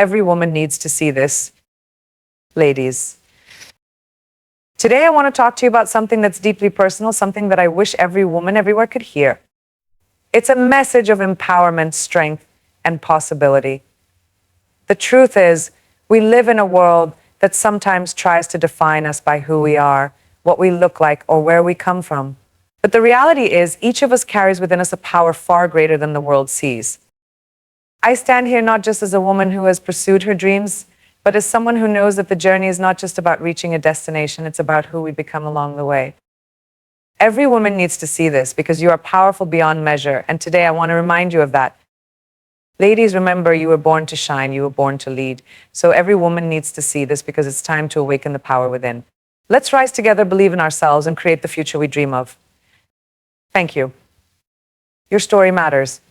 Every woman needs to see this. Ladies, today I want to talk to you about something that's deeply personal, something that I wish every woman everywhere could hear. It's a message of empowerment, strength, and possibility. The truth is, we live in a world that sometimes tries to define us by who we are, what we look like, or where we come from. But the reality is, each of us carries within us a power far greater than the world sees. I stand here not just as a woman who has pursued her dreams, but as someone who knows that the journey is not just about reaching a destination, it's about who we become along the way. Every woman needs to see this because you are powerful beyond measure, and today I want to remind you of that. Ladies, remember, you were born to shine, you were born to lead. So every woman needs to see this because it's time to awaken the power within. Let's rise together, believe in ourselves, and create the future we dream of. Thank you. Your story matters.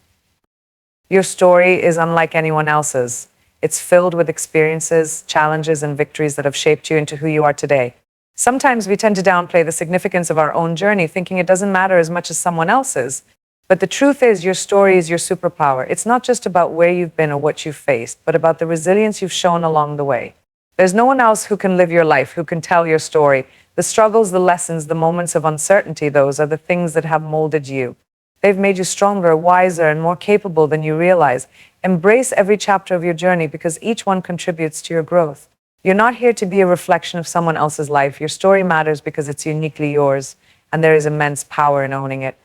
Your story is unlike anyone else's. It's filled with experiences, challenges, and victories that have shaped you into who you are today. Sometimes we tend to downplay the significance of our own journey, thinking it doesn't matter as much as someone else's. But the truth is, your story is your superpower. It's not just about where you've been or what you've faced, but about the resilience you've shown along the way. There's no one else who can live your life, who can tell your story. The struggles, the lessons, the moments of uncertainty, those are the things that have molded you. They've made you stronger, wiser, and more capable than you realize. Embrace every chapter of your journey because each one contributes to your growth. You're not here to be a reflection of someone else's life. Your story matters because it's uniquely yours, and there is immense power in owning it.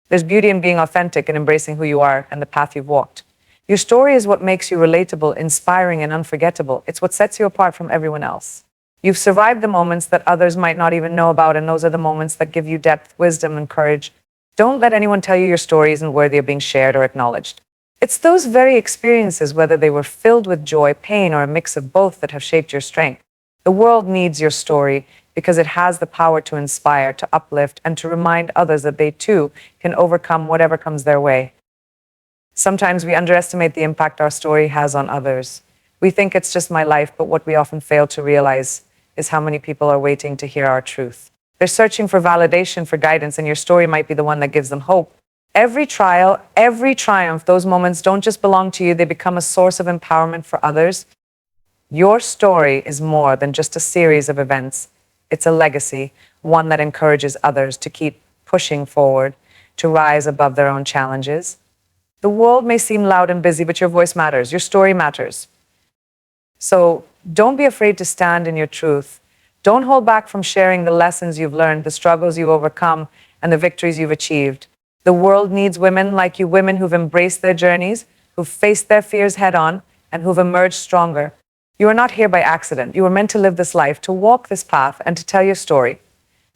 There's beauty in being authentic and embracing who you are and the path you've walked. Your story is what makes you relatable, inspiring, and unforgettable. It's what sets you apart from everyone else. You've survived the moments that others might not even know about, and those are the moments that give you depth, wisdom, and courage. Don't let anyone tell you your story isn't worthy of being shared or acknowledged. It's those very experiences, whether they were filled with joy, pain, or a mix of both, that have shaped your strength. The world needs your story because it has the power to inspire, to uplift, and to remind others that they too can overcome whatever comes their way. Sometimes we underestimate the impact our story has on others. We think it's just my life, but what we often fail to realize is how many people are waiting to hear our truth. They're searching for validation, for guidance, and your story might be the one that gives them hope. Every trial, every triumph, those moments don't just belong to you, they become a source of empowerment for others. Your story is more than just a series of events. It's a legacy, one that encourages others to keep pushing forward, to rise above their own challenges. The world may seem loud and busy, but your voice matters, your story matters. So don't be afraid to stand in your truth. Don't hold back from sharing the lessons you've learned, the struggles you've overcome, and the victories you've achieved. The world needs women like you, women who've embraced their journeys, who've faced their fears head on, and who've emerged stronger. You are not here by accident. You were meant to live this life, to walk this path, and to tell your story.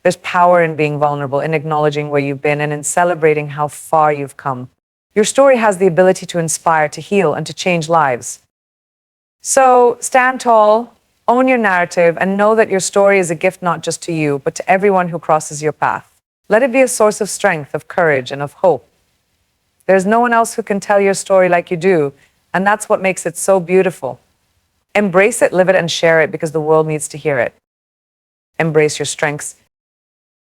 There's power in being vulnerable, in acknowledging where you've been, and in celebrating how far you've come. Your story has the ability to inspire, to heal, and to change lives. So stand tall, own your narrative, and know that your story is a gift not just to you, but to everyone who crosses your path. Let it be a source of strength, of courage, and of hope. There's no one else who can tell your story like you do, and that's what makes it so beautiful. Embrace it, live it, and share it because the world needs to hear it. Embrace your strengths.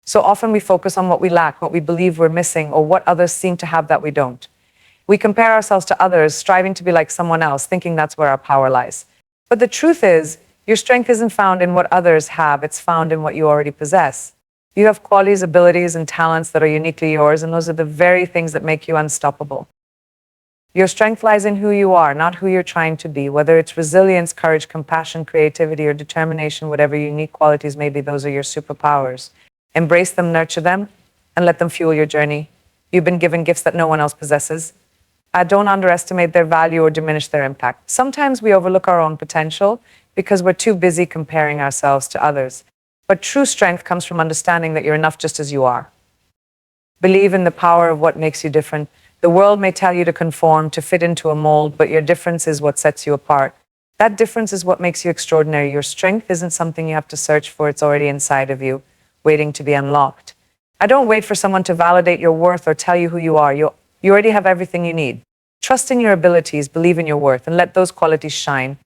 So often we focus on what we lack, what we believe we're missing, or what others seem to have that we don't. We compare ourselves to others, striving to be like someone else, thinking that's where our power lies. But the truth is, your strength isn't found in what others have, it's found in what you already possess. You have qualities, abilities, and talents that are uniquely yours, and those are the very things that make you unstoppable. Your strength lies in who you are, not who you're trying to be. Whether it's resilience, courage, compassion, creativity, or determination, whatever your unique qualities may be, those are your superpowers. Embrace them, nurture them, and let them fuel your journey. You've been given gifts that no one else possesses. Don't underestimate their value or diminish their impact. Sometimes we overlook our own potential because we're too busy comparing ourselves to others. But true strength comes from understanding that you're enough just as you are. Believe in the power of what makes you different. The world may tell you to conform, to fit into a mold, but your difference is what sets you apart. That difference is what makes you extraordinary. Your strength isn't something you have to search for. It's already inside of you, waiting to be unlocked. I don't wait for someone to validate your worth or tell you who you are. You already have everything you need. Trust in your abilities, believe in your worth, and let those qualities shine.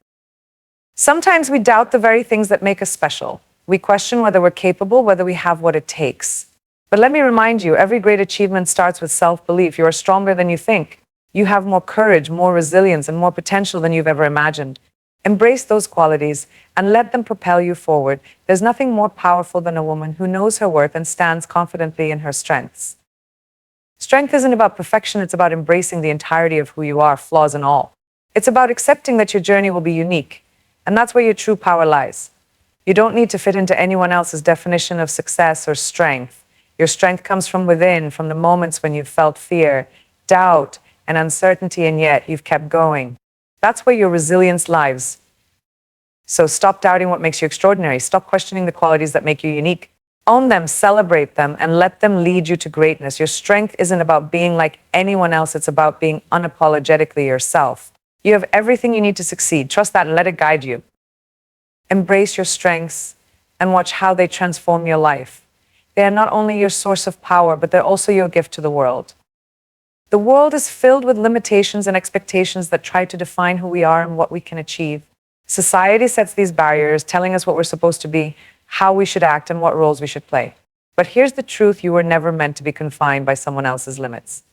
Sometimes we doubt the very things that make us special. We question whether we're capable, whether we have what it takes. But let me remind you, every great achievement starts with self-belief. You are stronger than you think. You have more courage, more resilience, and more potential than you've ever imagined. Embrace those qualities and let them propel you forward. There's nothing more powerful than a woman who knows her worth and stands confidently in her strengths. Strength isn't about perfection, it's about embracing the entirety of who you are, flaws and all. It's about accepting that your journey will be unique, and that's where your true power lies. You don't need to fit into anyone else's definition of success or strength. Your strength comes from within, from the moments when you've felt fear, doubt, and uncertainty, and yet you've kept going. That's where your resilience lies. So stop doubting what makes you extraordinary. Stop questioning the qualities that make you unique. Own them, celebrate them, and let them lead you to greatness. Your strength isn't about being like anyone else. It's about being unapologetically yourself. You have everything you need to succeed. Trust that and let it guide you. Embrace your strengths and watch how they transform your life. They are not only your source of power, but they're also your gift to the world. The world is filled with limitations and expectations that try to define who we are and what we can achieve. Society sets these barriers, telling us what we're supposed to be, how we should act, and what roles we should play. But here's the truth: you were never meant to be confined by someone else's limits.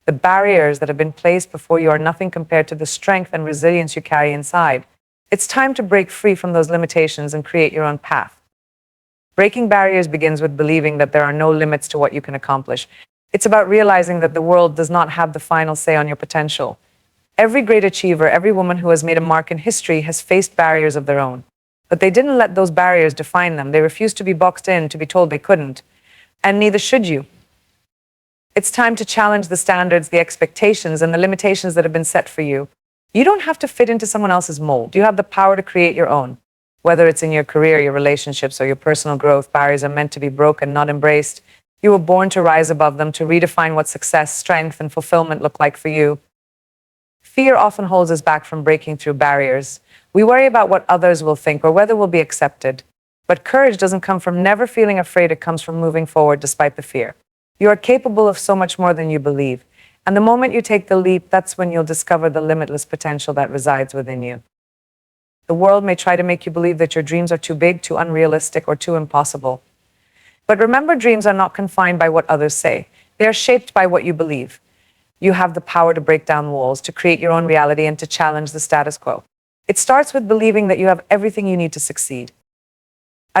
The barriers that have been placed before you are nothing compared to the strength and resilience you carry inside. It's time to break free from those limitations and create your own path. Breaking barriers begins with believing that there are no limits to what you can accomplish. It's about realizing that the world does not have the final say on your potential. Every great achiever, every woman who has made a mark in history has faced barriers of their own. But they didn't let those barriers define them. They refused to be boxed in, to be told they couldn't. And neither should you. It's time to challenge the standards, the expectations, and the limitations that have been set for you. You don't have to fit into someone else's mold. You have the power to create your own. Whether it's in your career, your relationships, or your personal growth, barriers are meant to be broken, not embraced. You were born to rise above them, to redefine what success, strength, and fulfillment look like for you. Fear often holds us back from breaking through barriers. We worry about what others will think or whether we'll be accepted. But courage doesn't come from never feeling afraid. It comes from moving forward despite the fear. You are capable of so much more than you believe. And the moment you take the leap, that's when you'll discover the limitless potential that resides within you. The world may try to make you believe that your dreams are too big, too unrealistic, or too impossible. But remember, dreams are not confined by what others say. They are shaped by what you believe. You have the power to break down walls, to create your own reality, and to challenge the status quo. It starts with believing that you have everything you need to succeed.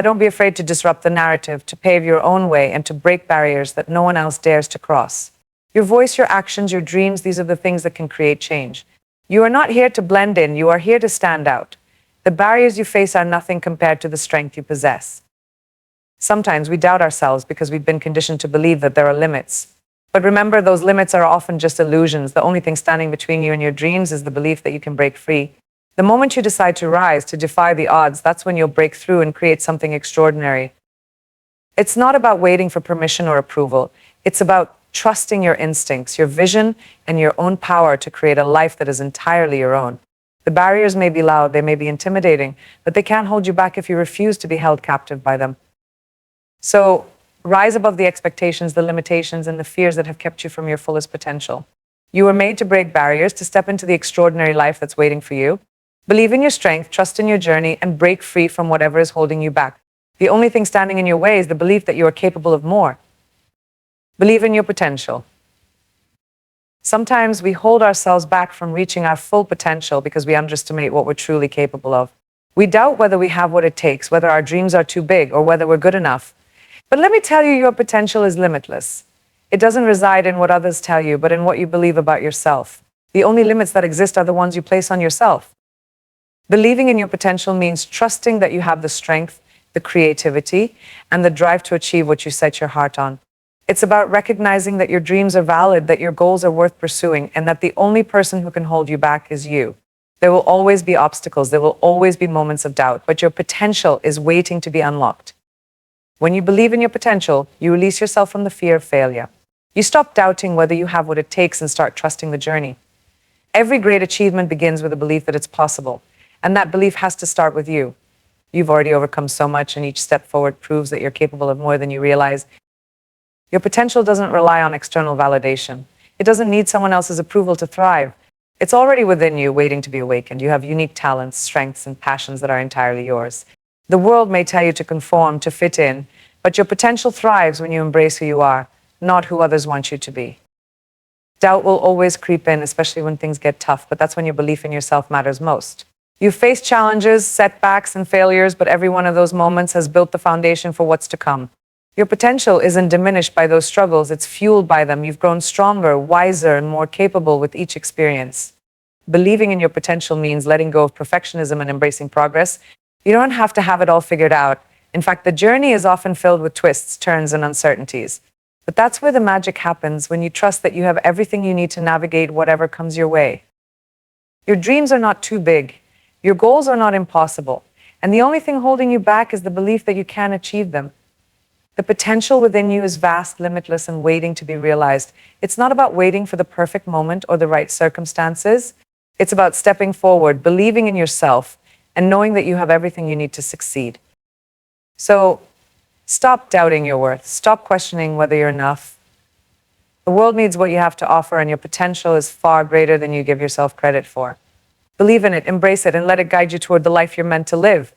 Don't be afraid to disrupt the narrative, to pave your own way, and to break barriers that no one else dares to cross. Your voice, your actions, your dreams, these are the things that can create change. You are not here to blend in, you are here to stand out. The barriers you face are nothing compared to the strength you possess. Sometimes we doubt ourselves because we've been conditioned to believe that there are limits. But remember, those limits are often just illusions. The only thing standing between you and your dreams is the belief that you can break free. The moment you decide to rise, to defy the odds, that's when you'll break through and create something extraordinary. It's not about waiting for permission or approval. It's about trusting your instincts, your vision, and your own power to create a life that is entirely your own. The barriers may be loud, they may be intimidating, but they can't hold you back if you refuse to be held captive by them. So, rise above the expectations, the limitations, and the fears that have kept you from your fullest potential. You were made to break barriers, to step into the extraordinary life that's waiting for you. Believe in your strength, trust in your journey, and break free from whatever is holding you back. The only thing standing in your way is the belief that you are capable of more. Believe in your potential. Sometimes we hold ourselves back from reaching our full potential because we underestimate what we're truly capable of. We doubt whether we have what it takes, whether our dreams are too big, or whether we're good enough. But let me tell you, your potential is limitless. It doesn't reside in what others tell you, but in what you believe about yourself. The only limits that exist are the ones you place on yourself. Believing in your potential means trusting that you have the strength, the creativity, and the drive to achieve what you set your heart on. It's about recognizing that your dreams are valid, that your goals are worth pursuing, and that the only person who can hold you back is you. There will always be obstacles, there will always be moments of doubt, but your potential is waiting to be unlocked. When you believe in your potential, you release yourself from the fear of failure. You stop doubting whether you have what it takes and start trusting the journey. Every great achievement begins with a belief that it's possible, and that belief has to start with you. You've already overcome so much, and each step forward proves that you're capable of more than you realize. Your potential doesn't rely on external validation. It doesn't need someone else's approval to thrive. It's already within you, waiting to be awakened. You have unique talents, strengths, and passions that are entirely yours. The world may tell you to conform, to fit in, but your potential thrives when you embrace who you are, not who others want you to be. Doubt will always creep in, especially when things get tough, but that's when your belief in yourself matters most. You face challenges, setbacks, and failures, but every one of those moments has built the foundation for what's to come. Your potential isn't diminished by those struggles, it's fueled by them. You've grown stronger, wiser, and more capable with each experience. Believing in your potential means letting go of perfectionism and embracing progress. You don't have to have it all figured out. In fact, the journey is often filled with twists, turns, and uncertainties. But that's where the magic happens, when you trust that you have everything you need to navigate whatever comes your way. Your dreams are not too big. Your goals are not impossible. And the only thing holding you back is the belief that you can achieve them. The potential within you is vast, limitless, and waiting to be realized. It's not about waiting for the perfect moment or the right circumstances. It's about stepping forward, believing in yourself, and knowing that you have everything you need to succeed. So, stop doubting your worth. Stop questioning whether you're enough. The world needs what you have to offer, and your potential is far greater than you give yourself credit for. Believe in it, embrace it, and let it guide you toward the life you're meant to live.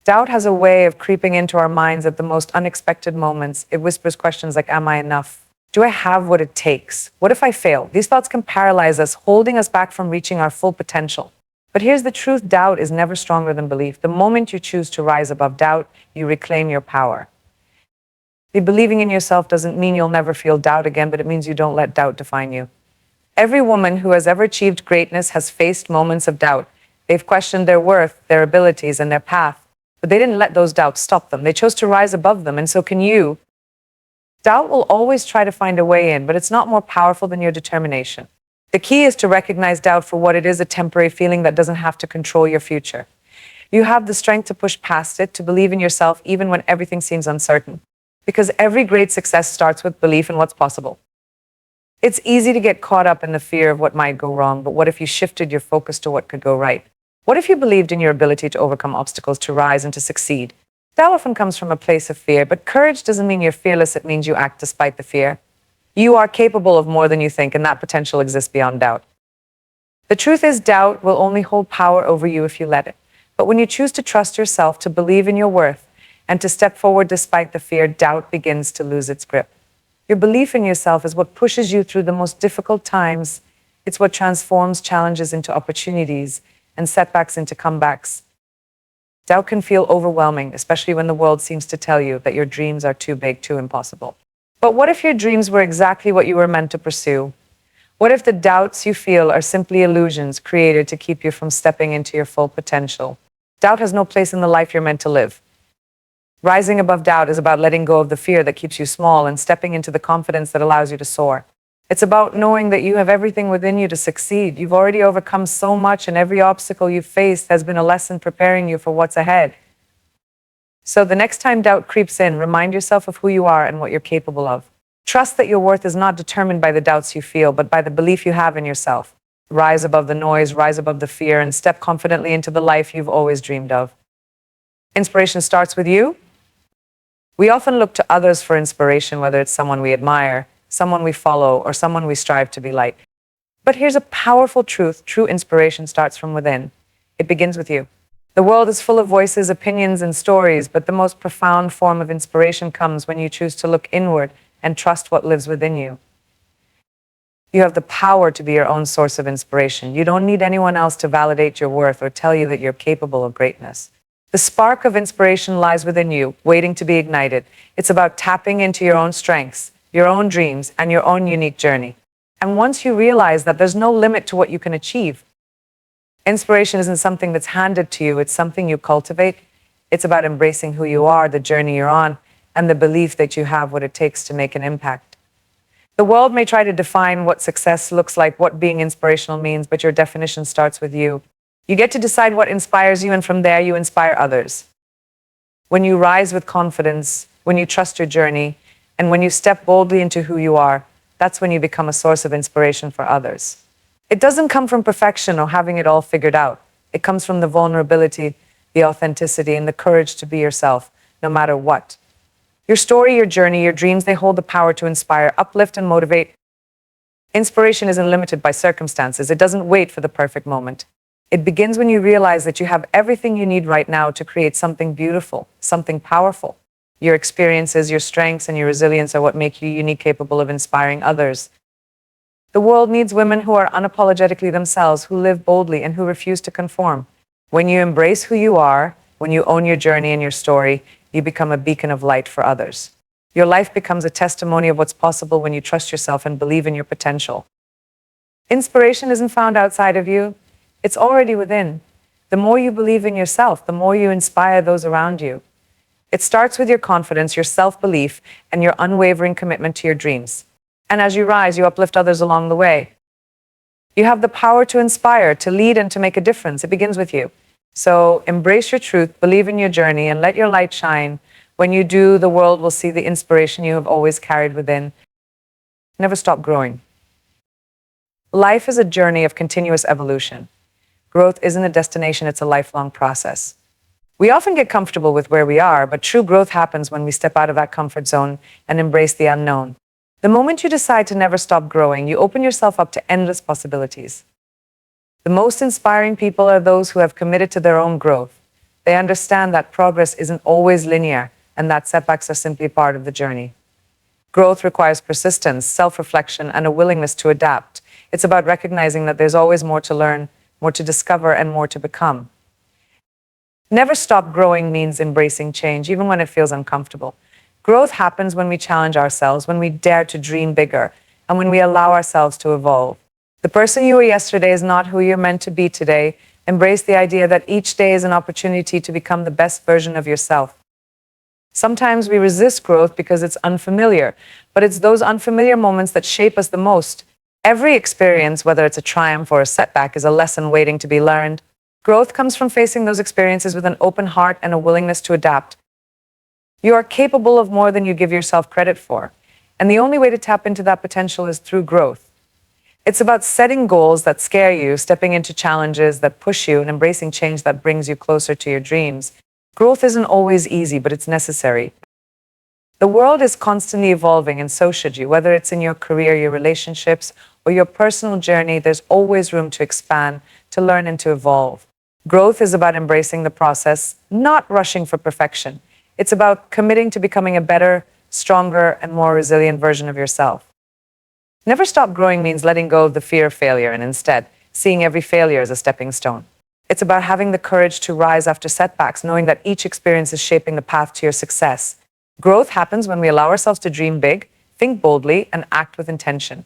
Doubt has a way of creeping into our minds at the most unexpected moments. It whispers questions like, am I enough? Do I have what it takes? What if I fail? These thoughts can paralyze us, holding us back from reaching our full potential. But here's the truth: doubt is never stronger than belief. The moment you choose to rise above doubt, you reclaim your power. Believing in yourself doesn't mean you'll never feel doubt again, but it means you don't let doubt define you. Every woman who has ever achieved greatness has faced moments of doubt. They've questioned their worth, their abilities, and their path, but they didn't let those doubts stop them. They chose to rise above them, and so can you. Doubt will always try to find a way in, but it's not more powerful than your determination. The key is to recognize doubt for what it is: a temporary feeling that doesn't have to control your future. You have the strength to push past it, to believe in yourself even when everything seems uncertain. Because every great success starts with belief in what's possible. It's easy to get caught up in the fear of what might go wrong, but what if you shifted your focus to what could go right? What if you believed in your ability to overcome obstacles, to rise, and to succeed? Doubt often comes from a place of fear, but courage doesn't mean you're fearless, it means you act despite the fear. You are capable of more than you think, and that potential exists beyond doubt. The truth is, doubt will only hold power over you if you let it. But when you choose to trust yourself, to believe in your worth, and to step forward despite the fear, doubt begins to lose its grip. Your belief in yourself is what pushes you through the most difficult times. It's what transforms challenges into opportunities and setbacks into comebacks. Doubt can feel overwhelming, especially when the world seems to tell you that your dreams are too big, too impossible. But what if your dreams were exactly what you were meant to pursue? What if the doubts you feel are simply illusions created to keep you from stepping into your full potential? Doubt has no place in the life you're meant to live. Rising above doubt is about letting go of the fear that keeps you small and stepping into the confidence that allows you to soar. It's about knowing that you have everything within you to succeed. You've already overcome so much, and every obstacle you've faced has been a lesson preparing you for what's ahead. So the next time doubt creeps in, remind yourself of who you are and what you're capable of. Trust that your worth is not determined by the doubts you feel, but by the belief you have in yourself. Rise above the noise, rise above the fear, and step confidently into the life you've always dreamed of. Inspiration starts with you. We often look to others for inspiration, whether it's someone we admire, someone we follow, or someone we strive to be like. But here's a powerful truth: true inspiration starts from within. It begins with you. The world is full of voices, opinions, and stories, but the most profound form of inspiration comes when you choose to look inward and trust what lives within you. You have the power to be your own source of inspiration. You don't need anyone else to validate your worth or tell you that you're capable of greatness. The spark of inspiration lies within you, waiting to be ignited. It's about tapping into your own strengths, your own dreams, and your own unique journey. And once you realize that there's no limit to what you can achieve, inspiration isn't something that's handed to you, it's something you cultivate. It's about embracing who you are, the journey you're on, and the belief that you have what it takes to make an impact. The world may try to define what success looks like, what being inspirational means, but your definition starts with you. You get to decide what inspires you, and from there you inspire others. When you rise with confidence, when you trust your journey, and when you step boldly into who you are, that's when you become a source of inspiration for others. It doesn't come from perfection or having it all figured out. It comes from the vulnerability, the authenticity, and the courage to be yourself, no matter what. Your story, your journey, your dreams, they hold the power to inspire, uplift, and motivate. Inspiration isn't limited by circumstances. It doesn't wait for the perfect moment. It begins when you realize that you have everything you need right now to create something beautiful, something powerful. Your experiences, your strengths, and your resilience are what make you unique, capable of inspiring others. The world needs women who are unapologetically themselves, who live boldly, and who refuse to conform. When you embrace who you are, when you own your journey and your story, you become a beacon of light for others. Your life becomes a testimony of what's possible when you trust yourself and believe in your potential. Inspiration isn't found outside of you, it's already within. The more you believe in yourself, the more you inspire those around you. It starts with your confidence, your self-belief, and your unwavering commitment to your dreams. And as you rise, you uplift others along the way. You have the power to inspire, to lead, and to make a difference. It begins with you. So embrace your truth, believe in your journey, and let your light shine. When you do, the world will see the inspiration you have always carried within. Never stop growing. Life is a journey of continuous evolution. Growth isn't a destination, it's a lifelong process. We often get comfortable with where we are, but true growth happens when we step out of that comfort zone and embrace the unknown. The moment you decide to never stop growing, you open yourself up to endless possibilities. The most inspiring people are those who have committed to their own growth. They understand that progress isn't always linear and that setbacks are simply part of the journey. Growth requires persistence, self-reflection, and a willingness to adapt. It's about recognizing that there's always more to learn, more to discover, and more to become. Never stop growing means embracing change, even when it feels uncomfortable. Growth happens when we challenge ourselves, when we dare to dream bigger, and when we allow ourselves to evolve. The person you were yesterday is not who you're meant to be today. Embrace the idea that each day is an opportunity to become the best version of yourself. Sometimes we resist growth because it's unfamiliar, but it's those unfamiliar moments that shape us the most. Every experience, whether it's a triumph or a setback, is a lesson waiting to be learned. Growth comes from facing those experiences with an open heart and a willingness to adapt. You are capable of more than you give yourself credit for, and the only way to tap into that potential is through growth. It's about setting goals that scare you, stepping into challenges that push you, and embracing change that brings you closer to your dreams. Growth isn't always easy, but it's necessary. The world is constantly evolving, and so should you. Whether it's in your career, your relationships, or your personal journey, there's always room to expand, to learn, and to evolve. Growth is about embracing the process, not rushing for perfection. It's about committing to becoming a better, stronger, and more resilient version of yourself. Never stop growing means letting go of the fear of failure and instead seeing every failure as a stepping stone. It's about having the courage to rise after setbacks, knowing that each experience is shaping the path to your success. Growth happens when we allow ourselves to dream big, think boldly, and act with intention.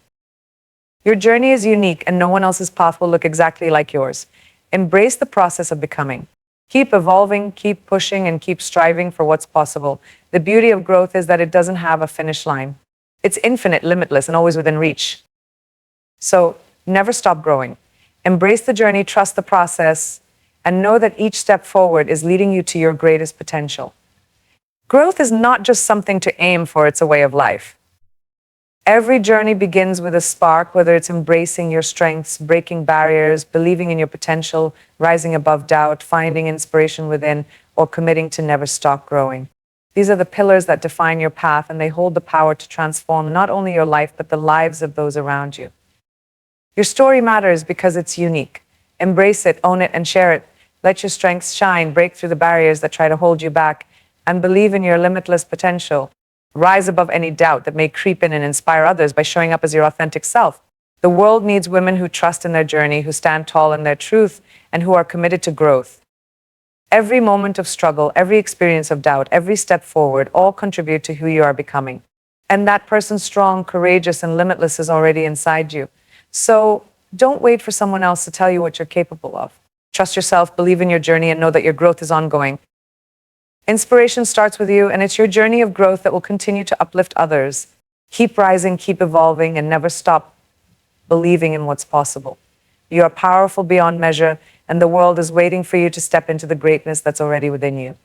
Your journey is unique, and no one else's path will look exactly like yours. Embrace the process of becoming. Keep evolving, keep pushing, and keep striving for what's possible. The beauty of growth is that it doesn't have a finish line. It's infinite, limitless, and always within reach. So, never stop growing. Embrace the journey, trust the process, and know that each step forward is leading you to your greatest potential. Growth is not just something to aim for, it's a way of life. Every journey begins with a spark, whether it's embracing your strengths, breaking barriers, believing in your potential, rising above doubt, finding inspiration within, or committing to never stop growing. These are the pillars that define your path, and they hold the power to transform not only your life, but the lives of those around you. Your story matters because it's unique. Embrace it, own it, and share it. Let your strengths shine, break through the barriers that try to hold you back, and believe in your limitless potential. Rise above any doubt that may creep in and inspire others by showing up as your authentic self. The world needs women who trust in their journey, who stand tall in their truth, and who are committed to growth. Every moment of struggle, every experience of doubt, every step forward, all contribute to who you are becoming. And that person, strong, courageous, and limitless, is already inside you. So don't wait for someone else to tell you what you're capable of. Trust yourself, believe in your journey, and know that your growth is ongoing. Inspiration starts with you, and it's your journey of growth that will continue to uplift others. Keep rising, keep evolving, and never stop believing in what's possible. You are powerful beyond measure, and the world is waiting for you to step into the greatness that's already within you.